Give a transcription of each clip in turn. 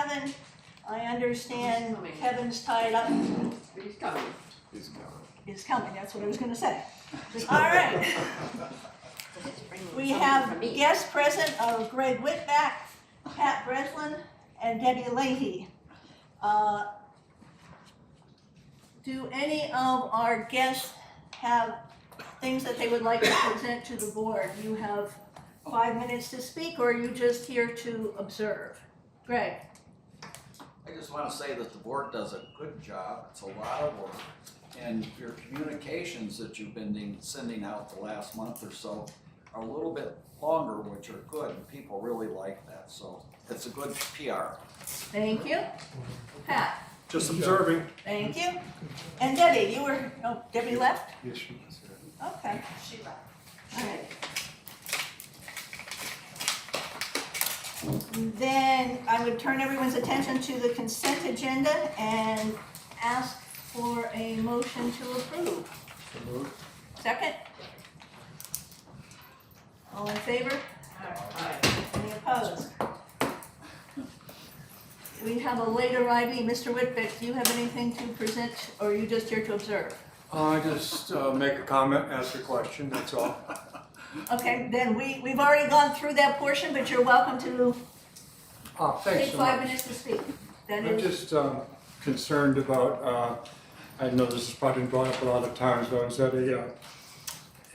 Kevin. I understand Kevin's tied up. He's coming. He's coming, that's what I was gonna say. All right. We have guests present of Greg Whitback, Pat Breslin, and Debbie Leahy. Do any of our guests have things that they would like to present to the board? You have 5 minutes to speak, or are you just here to observe? Greg? I just want to say that the board does a good job. It's a lot of work. And your communications that you've been sending out the last month or so are a little bit longer, which are good, and people really like that. So it's a good PR. Thank you. Pat? Just observing. Thank you. And Debbie, you were, oh, Debbie left? Yes, she was. Okay. She left. All right. Then I would turn everyone's attention to the consent agenda and ask for a motion to approve. Second? All in favor? Any opposed? We have a late arrivee, Mr. Whitbeck. Do you have anything to present, or are you just here to observe? Just make a comment, ask a question, that's all. Okay, then we've already gone through that portion, but you're welcome to Thanks take so 5 much. minutes to speak. That I'm is, just concerned about, I know this has probably been brought up a lot of times, but I was at a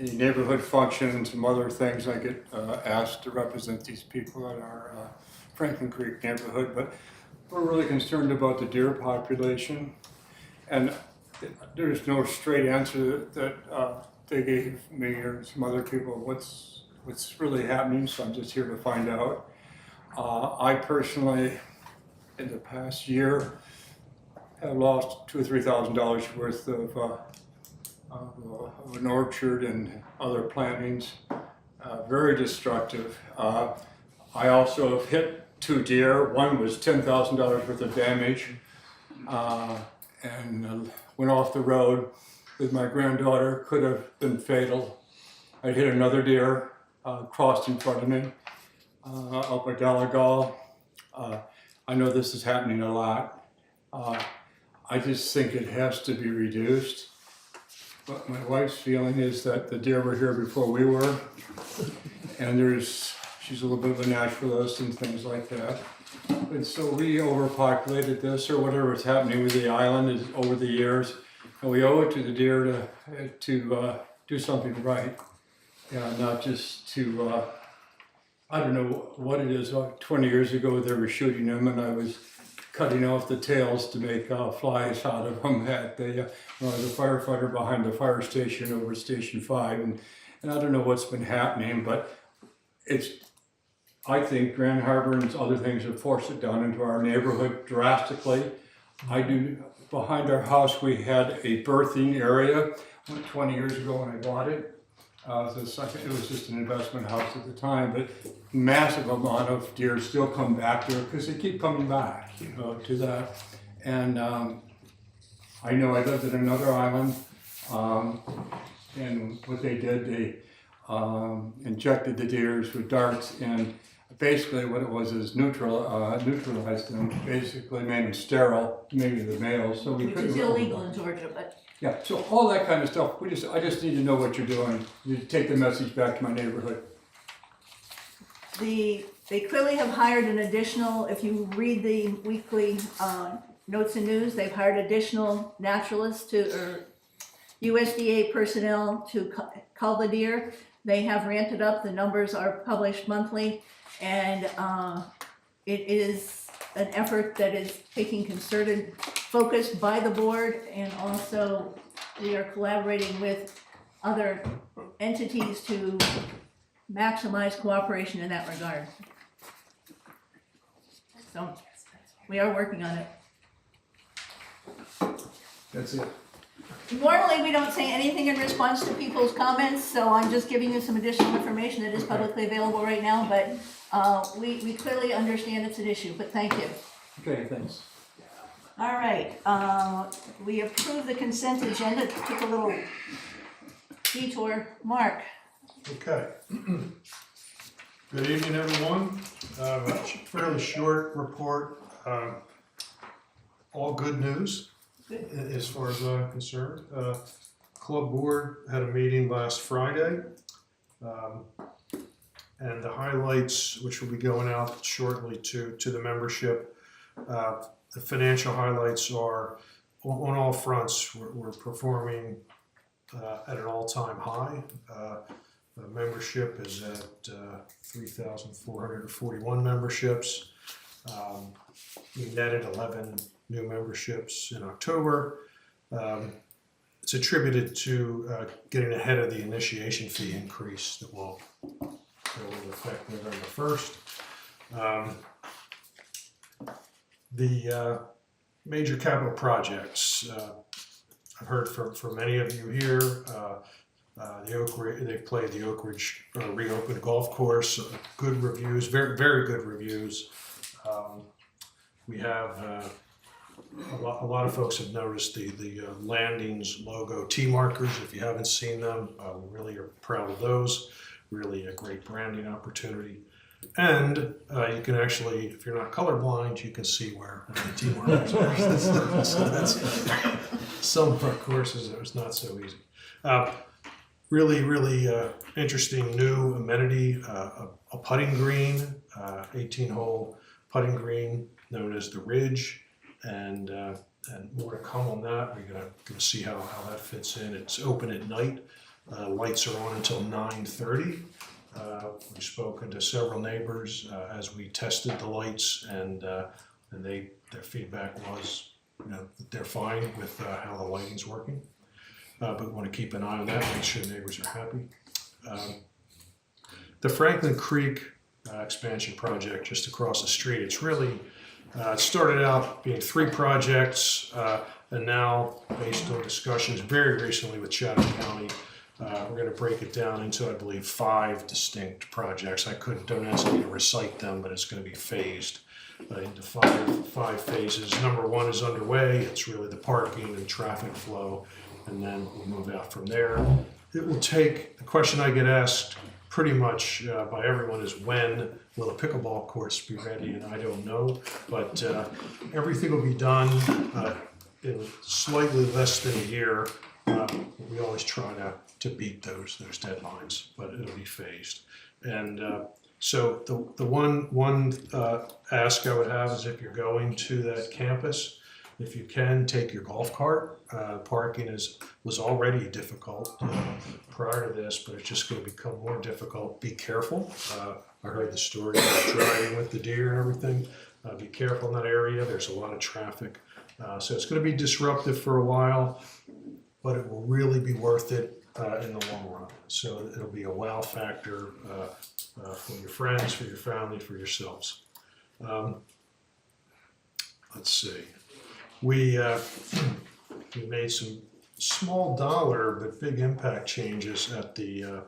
neighborhood function and some other things. I get asked to represent these people in our Franklin Creek neighborhood, but we're really concerned about the deer population. And there's no straight answer that they gave me or some other people what's really happening, so I'm just here to find out. I personally, in the past year, have lost $2,000 or $3,000 worth of an orchard and other plantings. Very destructive. I also have hit 2 deer. One was $10,000 worth of damage, and went off the road with my granddaughter. Could have been fatal. I hit another deer, crossed in front of me, up at Donegal. I know this is happening a lot. I just think it has to be reduced. But my wife's feeling is that the deer were here before we were, and she's a little bit of a naturalist and things like that. And so we overpopulated this, or whatever is happening with the island over the years, and we owe it to the deer to do something right, not just to, I don't know what it is. 20 years ago they were shooting them, and I was cutting off the tails to make flies out of them at the firefighter behind the fire station over Station 5, and I don't know what's been happening, but I think Grand Harbor and other things have forced it down into our neighborhood drastically. Behind our house we had a birthing area 20 years ago when I bought it. It was just an investment house at the time, but massive amount of deer still come back there because they keep coming back, to that. And I know I lived in another island, and what they did, they injected the deers with darts, and basically what it was is neutralized them, basically made them sterile, maybe the males. So we which couldn't is really- illegal in Georgia, but Yeah, so all that kind of stuff, I just need to know what you're doing. You take the message back to my neighborhood. they clearly have hired an additional, if you read the weekly notes and news, they've hired additional naturalists or USDA personnel to cull the deer. They have ramped it up, the numbers are published monthly, and it is an effort that is taking concerted focus by the board, and also we are collaborating with other entities to maximize cooperation in that regard. So we are working on it. That's it. Normally, we don't say anything in response to people's comments, so I'm just giving you some additional information that is publicly available right now, but we clearly understand it's an issue, but thank you. Okay, thanks. All right, we approved the consent agenda, took a little detour. Mark? Okay. Good evening, everyone. A fairly short report All good news Good. as far as I'm concerned. Club board had a meeting last Friday. And the highlights, which will be going out shortly to the membership, the financial highlights are on all fronts. We're performing at an all-time high. The membership is at 3,441 memberships. We netted 11 new memberships in October. It's attributed to getting ahead of the initiation fee increase that will go into effect November 1st. The major capital projects, I've heard from many of you here, the Oak Ridge, they've played the Oak Ridge reopened golf course, good reviews, very, very good reviews. We have a lot of folks have noticed the Landings logo T markers. If you haven't seen them, we really are proud of those. Really a great branding opportunity. And you can actually, if you're not colorblind, you can see where the T markers are. So that's some of our courses, it was not so easy. Really interesting new amenity, a putting green, 18-hole putting green known as the Ridge, and more to come on that. We're gonna see how that fits in. It's open at night. Lights are on until 9:30. We've spoken to several neighbors as we tested the lights, and their feedback was, that they're fine with how the lighting's working. But we want to keep an eye on that, make sure neighbors are happy. The Franklin Creek expansion project just across the street, it's really, it started out being 3 projects, and now, based on discussions very recently with Chatham County, we're going to break it down into, I believe, 5 distinct projects. Don't ask me to recite them, but it's going to be phased into five phases. Number 1 is underway. It's really the parking and traffic flow, and then we'll move out from there. It will take, the question I get asked pretty much by everyone is, when will the pickleball courts be ready? And I don't know, but everything will be done in slightly less than a year. We always try to beat those deadlines, but it'll be phased. And so the one ask I would have is, if you're going to that campus, if you can, take your golf cart. Parking was already difficult prior to this, but it's just going to become more difficult. Be careful. I heard the story about driving with the deer and everything. Be careful in that area. There's a lot of traffic. So it's going to be disruptive for a while, but it will really be worth it in the long run. So it'll be a wow factor for your friends, for your family, for yourselves. Let's see. We made some small dollar but big impact changes at the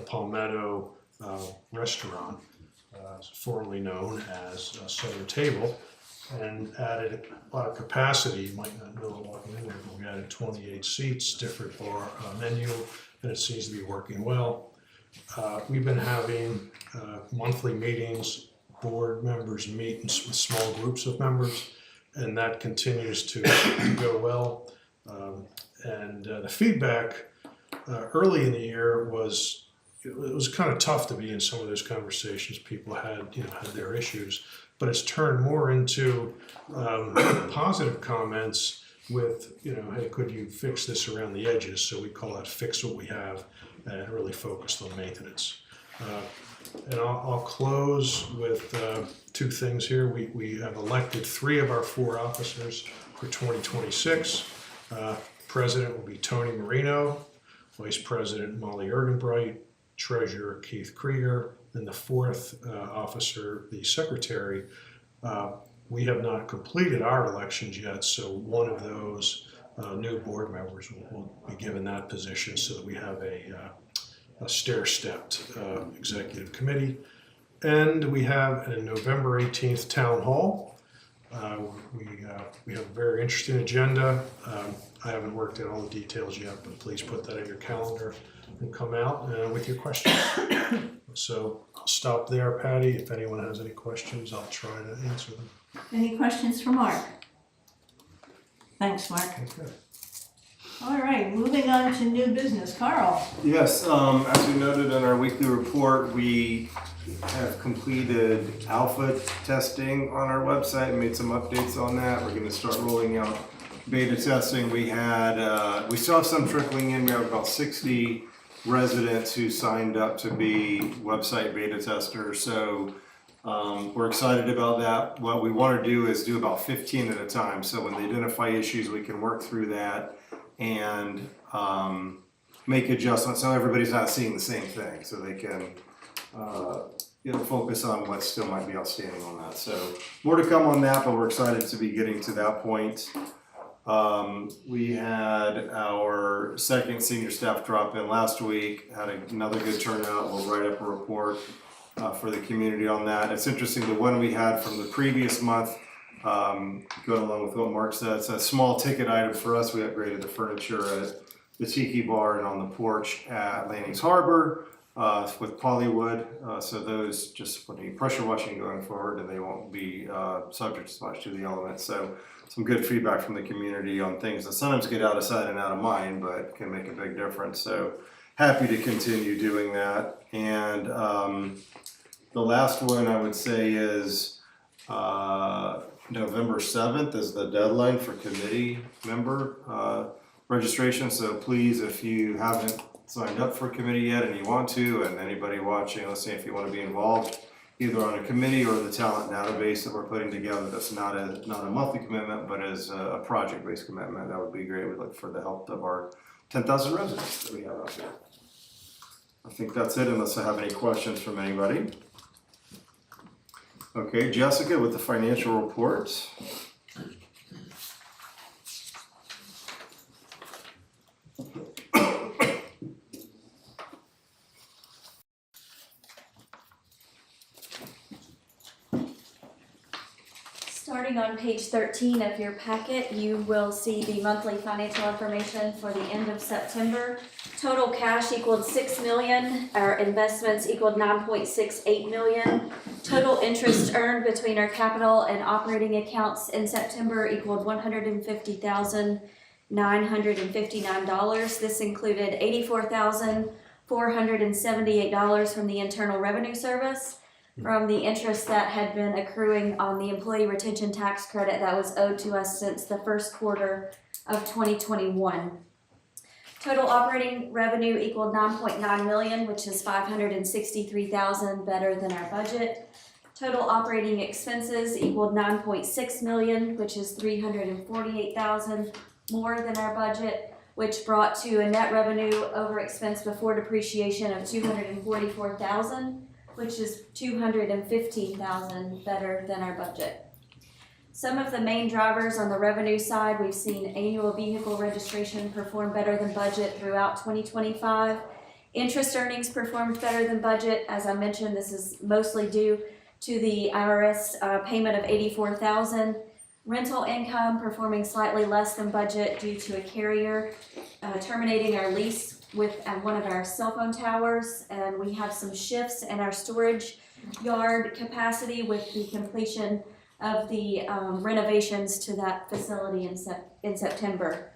Palmetto restaurant, formerly known as Southern Table, and added a lot of capacity. You might not know it walking in there, but we added 28 seats, different bar menu, and it seems to be working well. We've been having monthly meetings. Board members meet with small groups of members, and that continues to go well. And the feedback early in the year was, it was kind of tough to be in some of those conversations. People had their issues, but it's turned more into positive comments with, hey, could you fix this around the edges? So we call that Fix What We Have, and really focused on maintenance. And I'll close with 2 things here. We have elected 3 of our 4 officers for 2026. President will be Tony Marino, Vice President Molly Ergenbright, Treasurer Keith Krieger, and the 4th officer, the Secretary. We have not completed our elections yet, so one of those new board members will be given that position, so that we have a stair-stepped executive committee. And we have a November 18th town hall. We have a very interesting agenda. I haven't worked out all the details yet, but please put that in your calendar and come out with your questions. So I'll stop there, Patty. If anyone has any questions, I'll try to answer them. Any questions for Mark? Thanks, Mark. Okay. All right, moving on to new business. Carl? Yes, as we noted in our weekly report, we have completed alpha testing on our website and made some updates on that. We're gonna start rolling out beta testing. We still have some trickling in. We have about 60 residents who signed up to be website beta testers. So we're excited about that. What we want to do is do about 15 at a time. So when they identify issues, we can work through that and make adjustments so everybody's not seeing the same thing. So they can focus on what still might be outstanding on that. So more to come on that, but we're excited to be getting to that point. We had our second senior staff drop in last week, had another good turnout. We'll write up a report for the community on that. It's interesting, the one we had from the previous month, going along with what Mark said, it's a small ticket item for us. We upgraded the furniture at the Tiki Bar and on the porch at Landings Harbor with Polywood. So those just will need pressure washing going forward, and they won't be subject as much to the elements. So some good feedback from the community on things that sometimes get out of sight and out of mind, but can make a big difference. So happy to continue doing that. And the last one I would say is November 7th is the deadline for committee member registration. So please, if you haven't signed up for a committee yet and you want to, and anybody watching, let's say if you want to be involved either on a committee or the talent database that we're putting together, that's not a monthly commitment, but is a project-based commitment, that would be great. We'd look for the help of our 10,000 residents that we have out there. I think that's it, unless I have any questions from anybody. Okay, Jessica with the financial reports. Starting on page 13 of your packet, you will see the monthly financial information for the end of September. Total cash equaled $6 million. Our investments equaled $9.68 million. Total interest earned between our capital and operating accounts in September equaled $150,959. This included $84,478 from the Internal Revenue Service, from the interest that had been accruing on the employee retention tax credit that was owed to us since the first quarter of 2021. Total operating revenue equaled $9.9 million, which is $563,000 better than our budget. Total operating expenses equaled $9.6 million, which is $348,000 more than our budget, which brought to a net revenue over expense before depreciation of $244,000. Which is $215,000 better than our budget. Some of the main drivers on the revenue side, we've seen annual vehicle registration perform better than budget throughout 2025. Interest earnings performed better than budget. As I mentioned, this is mostly due to the IRS payment of $84,000. Rental income performing slightly less than budget due to a carrier terminating our lease with one of our cell phone towers, and we have some shifts in our storage yard capacity with the completion of the renovations to that facility in September.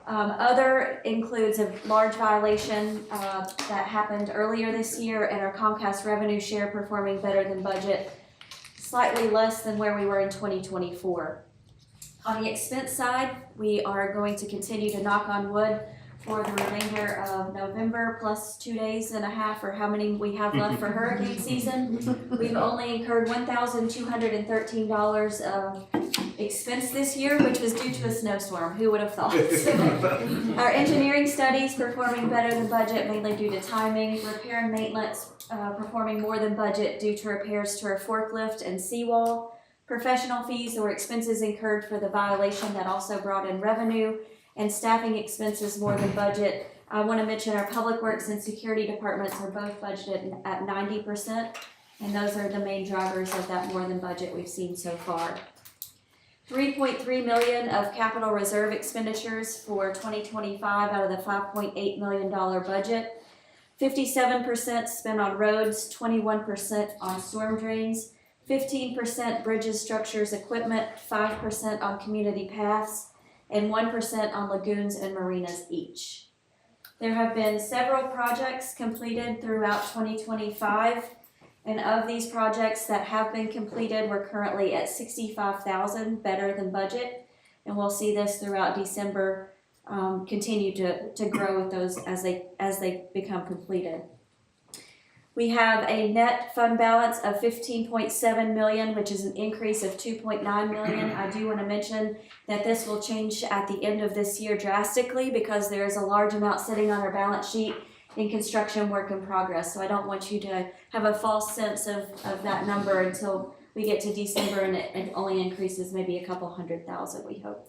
Other includes a large violation that happened earlier this year, and our Comcast revenue share performing better than budget, slightly less than where we were in 2024. On the expense side, we are going to continue to knock on wood for the remainder of November, plus 2.5 days, or how many we have left for hurricane season. We've only incurred $1,213 of expense this year, which was due to a snowstorm. Who would have thought? Our engineering studies performing better than budget, mainly due to timing. Repair and maintenance performing more than budget due to repairs to our forklift and seawall. Professional fees or expenses incurred for the violation that also brought in revenue. And staffing expenses more than budget. I want to mention our public works and security departments are both budgeted at 90%, and those are the main drivers of that more than budget we've seen so far. $3.3 million of capital reserve expenditures for 2025 out of the $5.8 million budget. 57% spent on roads, 21% on storm drains, 15% bridges, structures, equipment, 5% on community paths, and 1% on lagoons and marinas each. There have been several projects completed throughout 2025, and of these projects that have been completed, we're currently at $65,000, better than budget, and we'll see this throughout December continue to grow with those as they become completed. We have a net fund balance of $15.7 million, which is an increase of $2.9 million. I do want to mention that this will change at the end of this year drastically because there is a large amount sitting on our balance sheet in construction work in progress. So I don't want you to have a false sense of that number until we get to December and it only increases maybe a couple $100,000, we hope.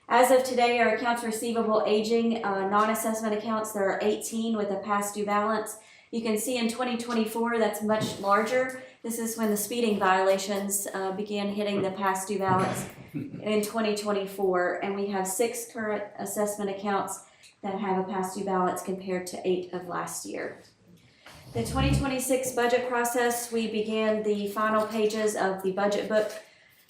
As of today, our accounts receivable aging, non-assessment accounts, there are 18 with a past due balance. You can see in 2024, that's much larger. This is when the speeding violations began hitting the past due balance in 2024. And we have 6 current assessment accounts that have a past due balance compared to 8 of last year. The 2026 budget process, we began the final pages of the budget book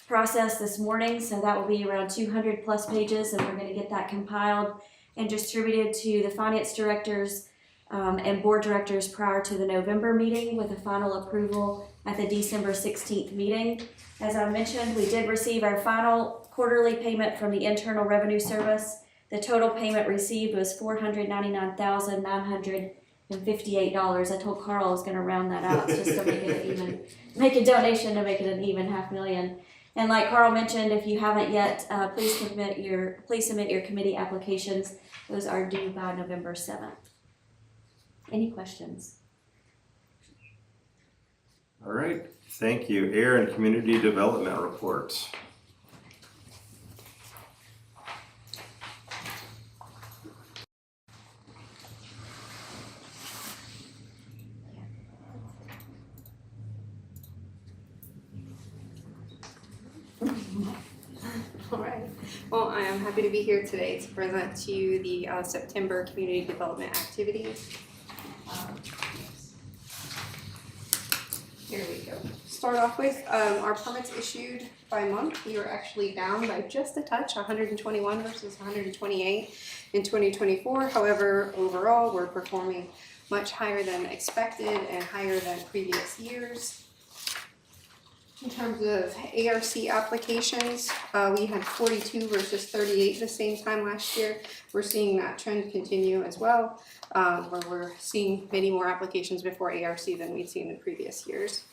process this morning. So that will be around 200 plus pages, and we're going to get that compiled and distributed to the finance directors and board directors prior to the November meeting with a final approval at the December 16th meeting. As I mentioned, we did receive our final quarterly payment from the Internal Revenue Service. The total payment received was $499,958. I told Carl I was going to round that out just to make it even, make a donation to make it an even $500,000. And like Carl mentioned, if you haven't yet, please submit your committee applications. Those are due by November 7th. Any questions? All right, thank you. Air and Community Development Report. All right. Well, I am happy to be here today to present to you the September community development activities. Here we go. Start off with our permits issued by month. We are actually down by just a touch, 121 versus 128 in 2024. However, overall, we're performing much higher than expected and higher than previous years. In terms of ARC applications, we had 42 versus 38 the same time last year. We're seeing that trend continue as well, where we're seeing many more applications before ARC than we've seen in previous years.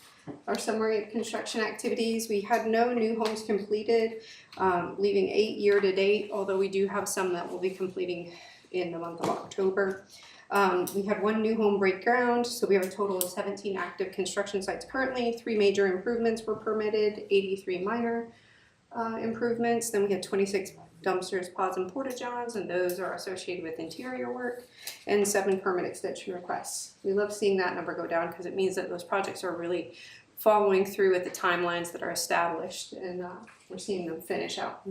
Our summary of construction activities, we had no new homes completed, leaving 8 year to date, although we do have some that will be completing in the month of October. We had 1 new home break ground, so we have a total of 17 active construction sites currently. 3 major improvements were permitted, 83 minor improvements. Then we had 26 dumpsters, pods, and porta-johns, and those are associated with interior work, and 7 permit extension requests. We love seeing that number go down because it means that those projects are really following through with the timelines that are established, and we're seeing them finish out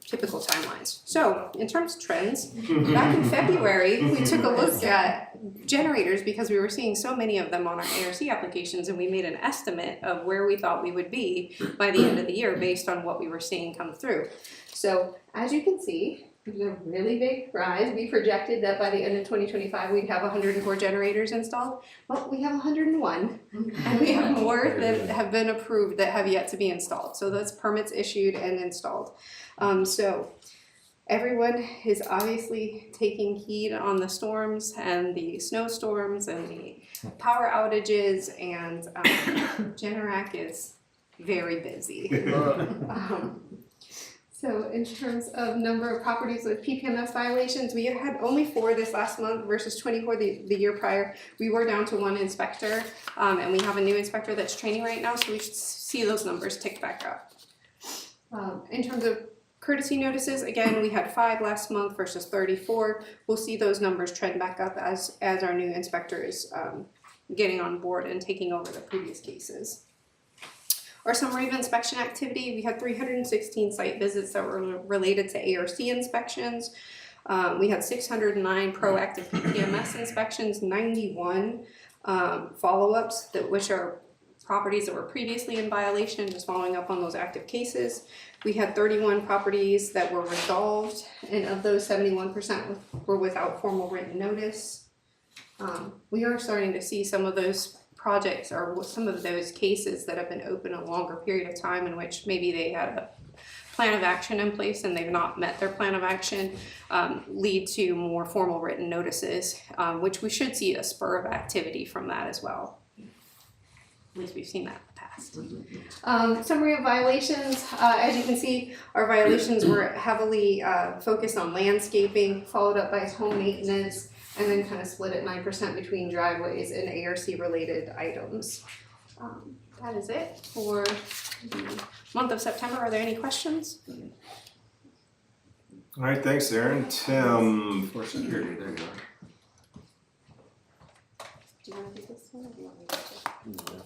typical timelines. So in terms of trends, back in February, we took a look at generators because we were seeing so many of them on our ARC applications, and we made an estimate of where we thought we would be by the end of the year based on what we were seeing come through. So as you can see, there's a really big rise. We projected that by the end of 2025, we'd have 104 generators installed. Well, we have 101, and we have more that have been approved that have yet to be installed. So that's permits issued and installed. So everyone is obviously taking heed on the storms and the snowstorms and the power outages, and Generac is very busy. So in terms of number of properties with PPMS violations, we had only 4 this last month versus 24 the year prior. We were down to 1 inspector, and we have a new inspector that's training right now, so we should see those numbers tick back up. In terms of courtesy notices, again, we had 5 last month versus 34. We'll see those numbers trend back up as our new inspector is getting on board and taking over the previous cases. Our summary of inspection activity, we had 316 site visits that were related to ARC inspections. We had 609 proactive PPMS inspections, 91 follow-ups, which are properties that were previously in violation, just following up on those active cases. We had 31 properties that were resolved, and of those 71% were without formal written notice. We are starting to see some of those projects or some of those cases that have been open a longer period of time, in which maybe they had a plan of action in place and they've not met their plan of action, lead to more formal written notices, which we should see a spur of activity from that as well. At least we've seen that in the past. Summary of violations, as you can see, our violations were heavily focused on landscaping, followed up by home maintenance, and then kind of split at 9% between driveways and ARC related items. That is it for the month of September. Are there any questions? All right, thanks, Aaron. Tim, for security, there you go. Do you want to do this one or do you want me to?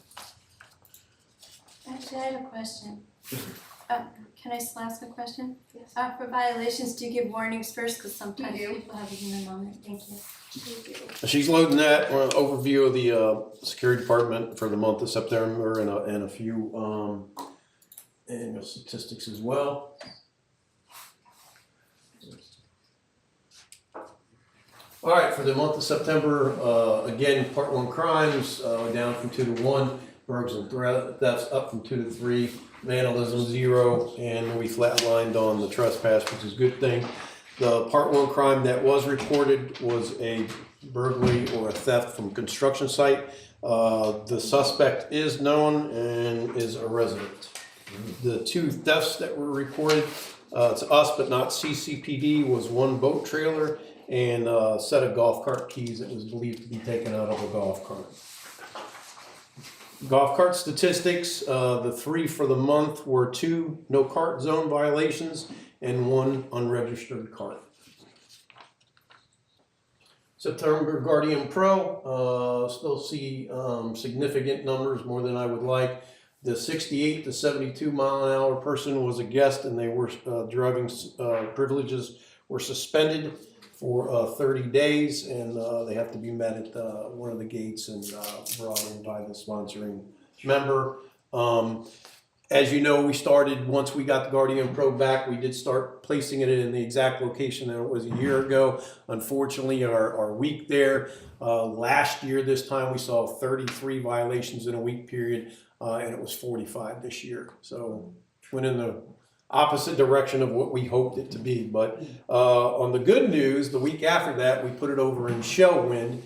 Actually, I had a question. Can I still ask a question? Yes. For violations, do you give warnings first? Because sometimes We do. people have a human moment. Thank you. She's loading that overview of the security department for the month of September and a few annual statistics as well. All right, for the month of September, again, Part 1 crimes down from 2 to 1, burglaries and thefts up from 2 to 3, vandalism 0, and we flatlined on the trespass, which is a good thing. The Part 1 crime that was reported was a burglary or a theft from construction site. The suspect is known and is a resident. The 2 thefts that were reported to us but not CCPD was 1 boat trailer and a set of golf cart keys that was believed to be taken out of a golf cart. Golf cart statistics, the 3 for the month were 2 no cart zone violations and 1 unregistered cart. September Guardian Pro, still see significant numbers, more than I would like. The 68 to 72 mile an hour person was a guest and they were driving privileges were suspended for 30 days and they have to be met at one of the gates and brought in by the sponsoring member. As you know, we started, once we got the Guardian Pro back, we did start placing it in the exact location that it was a year ago. Unfortunately, our week there, last year this time we saw 33 violations in a week period, and it was 45 this year. So went in the opposite direction of what we hoped it to be. But on the good news, the week after that, we put it over in Shellwind,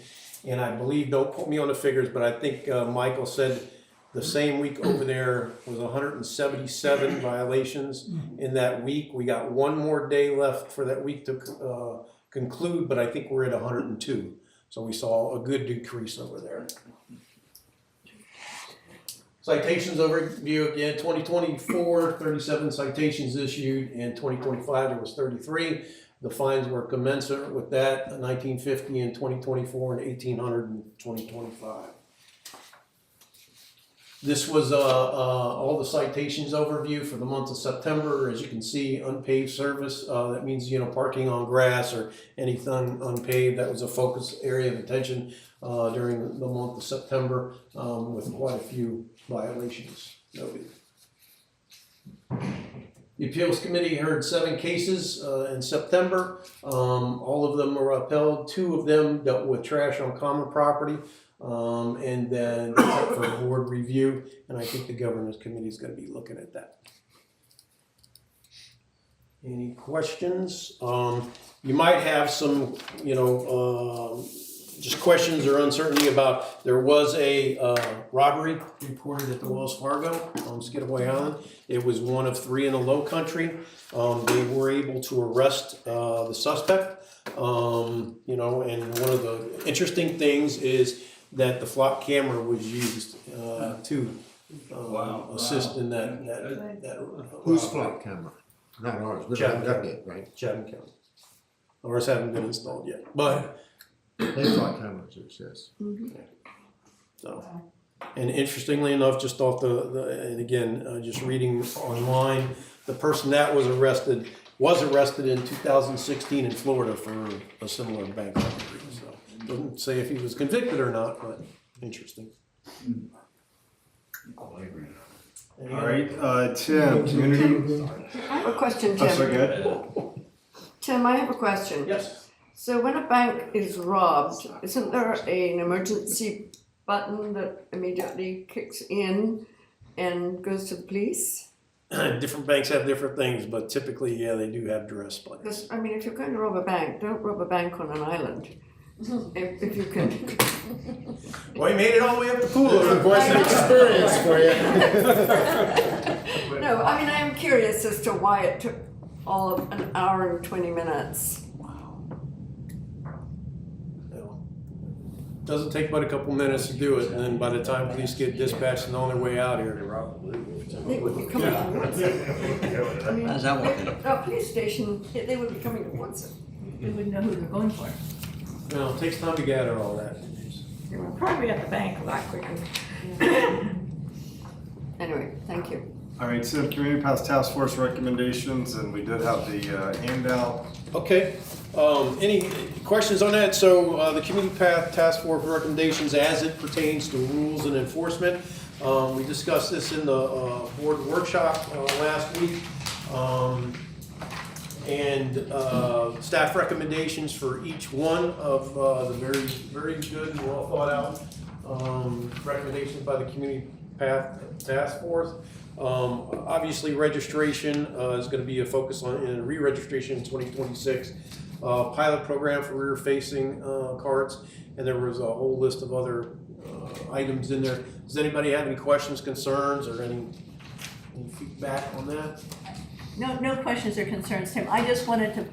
and I believe, don't quote me on the figures, but I think Michael said the same week over there was 177 violations in that week. We got 1 more day left for that week to conclude, but I think we're at 102. So we saw a good decrease over there. Citations overview again, 2024, 37 citations issued. In 2025, there was 33. The fines were commensurate with that, 1950 in 2024 and 1800 in 2025. This was all the citations overview for the month of September. As you can see, unpaved service, that means, parking on grass or anything unpaved. That was a focus area of attention during the month of September with quite a few violations noted. The Appeals Committee heard 7 cases in September. All of them were upheld. 2 of them dealt with trash on common property. And then for board review, and I think the governance committee is going to be looking at that. Any questions? You might have some, just questions or uncertainty about, there was a robbery reported at the Wells Fargo on Skidaway Island. It was 1 of 3 in the Low Country. They were able to arrest the suspect. And one of the interesting things is that the flock camera was used to assist in that Whose flock camera? Not ours. We haven't got it, right? Chatham County. Ours haven't been installed yet, but They flock cameras, it says. so. And interestingly enough, just off and again, just reading online, the person that was arrested in 2016 in Florida for a similar bank robbery. So doesn't say if he was convicted or not, but interesting. Any All other- right, Tim, community. I have a question, Oh, sorry, Tim. go ahead. Tim, I have a question. Yes. So when a bank is robbed, isn't there an emergency button that immediately kicks in and goes to the police? Different banks have different things, but typically, yeah, they do have duress buttons. Because, I mean, if you're going to rob a bank, don't rob a bank on an island. If you can. Well, he made it all the way up to pool. Voice of experience for you. No, I mean, I am curious as to why it took all of an hour and 20 minutes. Doesn't take but a couple minutes to do it, and then by the time police get dispatched and on their way out here, They would be coming at once. I mean, How's that working? a police station, they would be coming at once. They wouldn't know who they're going for. it takes time to gather all that. They were probably at the bank a lot quicker. Anyway, thank you. All right, Tim, Community Path Task Force recommendations, and we did have the handout. Okay, any questions on that? So, the Community Path Task Force recommendations as it pertains to rules and enforcement. We discussed this in the board workshop last week. And staff recommendations for each one of the very, very good and well thought out recommendations by the Community Path Task Force. Obviously, registration is going to be a focus on in re-registration in 2026. Pilot program for rear-facing carts, and there was a whole list of other items in there. Does anybody have any questions, concerns, or any feedback on that? No questions or concerns, Tim. I just wanted to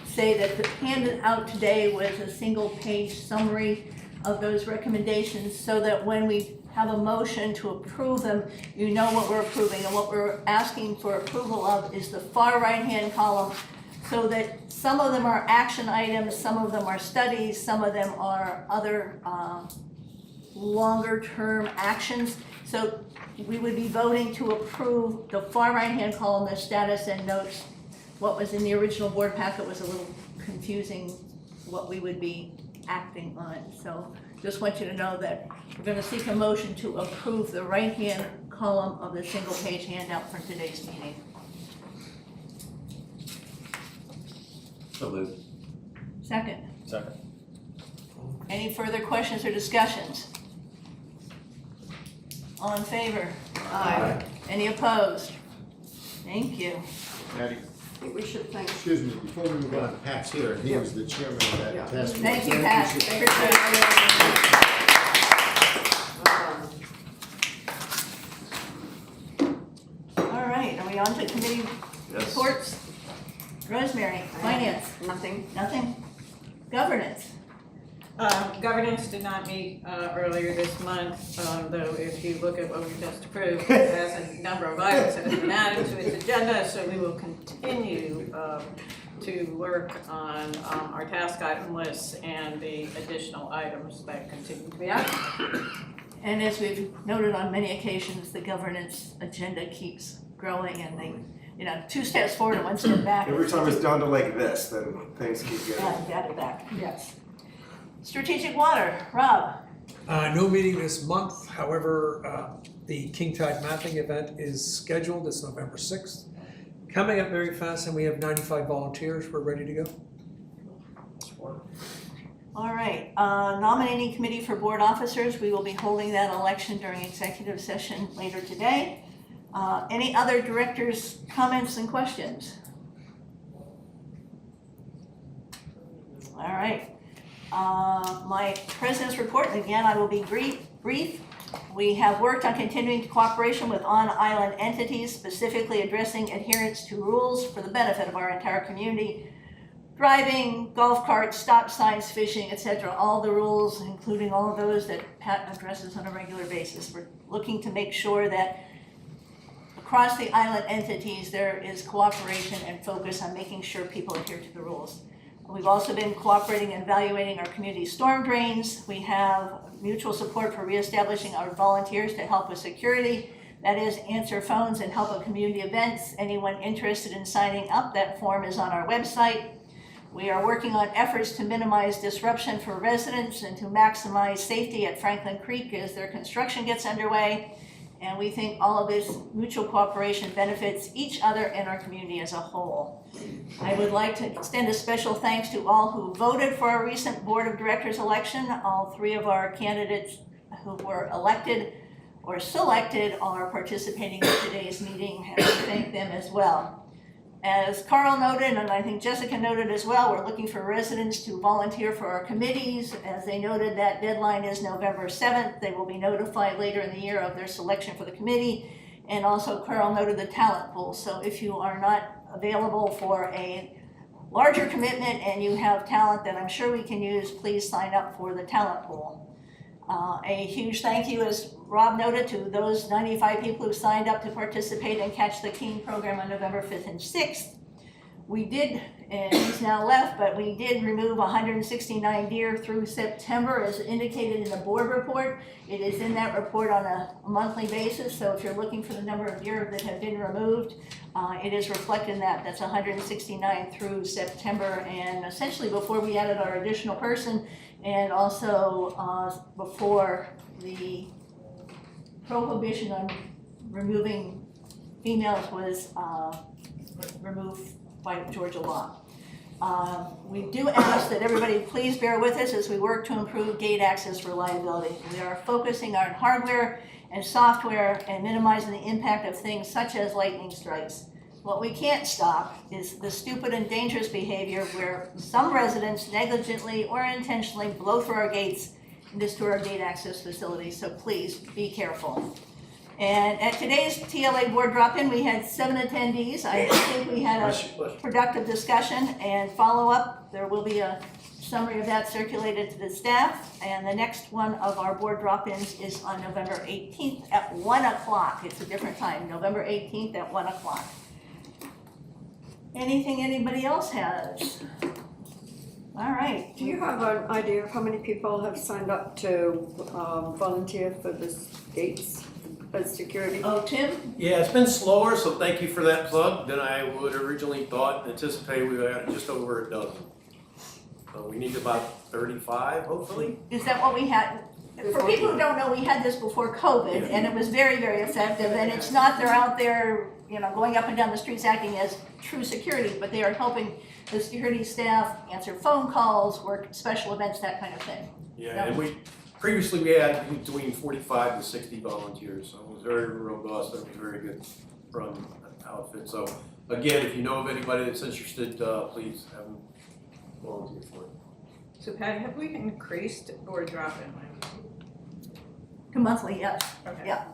say that the handed out today was a single page summary of those recommendations so that when we have a motion to approve them, you know what we're approving. And what we're asking for approval of is the far right-hand column so that some of them are action items, some of them are studies, some of them are other longer-term actions. So we would be voting to approve the far right-hand column, the status and notes. What was in the original board packet was a little confusing what we would be acting on. So just want you to know that we're going to seek a motion to approve the right-hand column of the single-page handout for today's meeting. So moved. Second. Second. Any further questions or discussions? All in favor? Aye. Any opposed? Thank you. Patty, I think we should thank. excuse me, before we move on, Pat's here, and he was the chairman of that Yeah. task force. Thank you, Pat. All right, are we on to committee Yes. reports? Rosemary, finance, Nothing. nothing? Governance, Governance did not meet earlier this month, though if you look at what we just approved, it has a number of items that have been added to its agenda, so we will continue to work on our task item lists and the additional items that continue to be added. and as we've noted on many occasions, the governance agenda keeps growing and they, 2 steps forward and 1 step back. Every time it's down to like this, then things keep getting. Yeah, got it back, yes. Strategic Water, Rob. No meeting this month, however, the King Tide mapping event is scheduled, it's November 6th. Coming up very fast and we have 95 volunteers, we're ready to go. All right, nominating committee for board officers, we will be holding that election during executive session later today. Any other directors' comments and questions? All right. My president's report, and again, I will be brief. We have worked on continuing cooperation with on-island entities, specifically addressing adherence to rules for the benefit of our entire community. Driving, golf carts, stop signs, fishing, etc. All the rules, including all of those that Pat addresses on a regular basis. We're looking to make sure that across the island entities, there is cooperation and focus on making sure people adhere to the rules. We've also been cooperating and evaluating our community storm drains. We have mutual support for reestablishing our volunteers to help with security. That is, answer phones and help at community events. Anyone interested in signing up, that form is on our website. We are working on efforts to minimize disruption for residents and to maximize safety at Franklin Creek as their construction gets underway. And we think all of this mutual cooperation benefits each other and our community as a whole. I would like to extend a special thanks to all who voted for our recent Board of Directors election. All 3 of our candidates who were elected or selected are participating in today's meeting, and we thank them as well. As Carl noted, and I think Jessica noted as well, we're looking for residents to volunteer for our committees. As they noted, that deadline is November 7th. They will be notified later in the year of their selection for the committee. And also Carl noted the talent pool. So if you are not available for a larger commitment and you have talent that I'm sure we can use, please sign up for the talent pool. A huge thank you, as Rob noted, to those 95 people who signed up to participate and Catch the King program on November 5th and 6th. We did, and he's now left, but we did remove 169 deer through September as indicated in the board report. It is in that report on a monthly basis, so if you're looking for the number of deer that have been removed, it is reflected in that. That's 169 through September, and essentially before we added our additional person, and also before the prohibition on removing females was removed by Georgia law. We do ask that everybody please bear with us as we work to improve gate access reliability. We are focusing on hardware and software and minimizing the impact of things such as lightning strikes. What we can't stop is the stupid and dangerous behavior where some residents negligently or intentionally blow through our gates and destroy our gate access facilities, so please be careful. And at today's TLA board drop-in, we had 7 attendees. I think we had a productive discussion and follow-up. There will be a summary of that circulated to the staff. And the next one of our board drop-ins is on November 18th at 1 o'clock. It's a different time, November 18th at 1 o'clock. Anything anybody else has? All right. Do you have an idea of how many people have signed up to volunteer for the gates as security? Oh, Tim? Yeah, it's been slower, so thank you for that plug, than I would originally thought, anticipated. We had just over a dozen. So we need about 35, hopefully. Is that what we had? For people who don't know, we had this before COVID, and it was very, very effective. And it's not they're out there, you know, going up and down the streets acting as true security, but they are helping the security staff answer phone calls, work special events, that kind of thing. Yeah, and previously we had between 45 to 60 volunteers, so it was very robust. It was a very good run outfit. So again, if you know of anybody that's interested, please have them volunteer for it. So Patty, have we increased or dropped in? Monthly, yes. Okay. Yeah.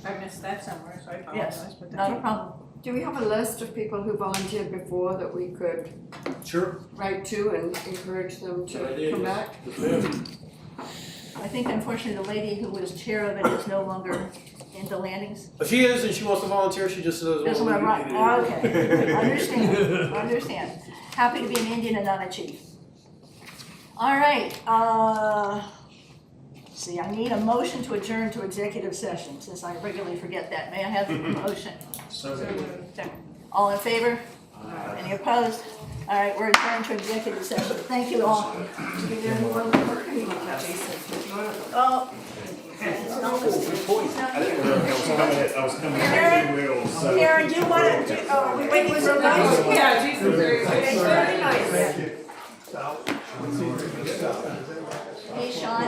I missed that somewhere, so I Yes, apologize. But not a problem. Do we have a list of people who volunteered before that we could Sure. write to and encourage them to come back? I think unfortunately the lady who was chair of it is no longer in the landings. But she is, and she wants to volunteer. She just doesn't Doesn't want want to to run, okay, understand, understand. Happy to be an Indian and not a chief. All right, see, I need a motion to adjourn to executive session, since I regularly forget that. May I have a motion? Second. All in favor? Any opposed? All right, we're adjourned to executive session. Thank you all. Is there anyone working on that basis? Oh. Karen, do you want to, oh, we're waiting for a motion? Yeah, Jesus, very Very nice. Hey, Sean?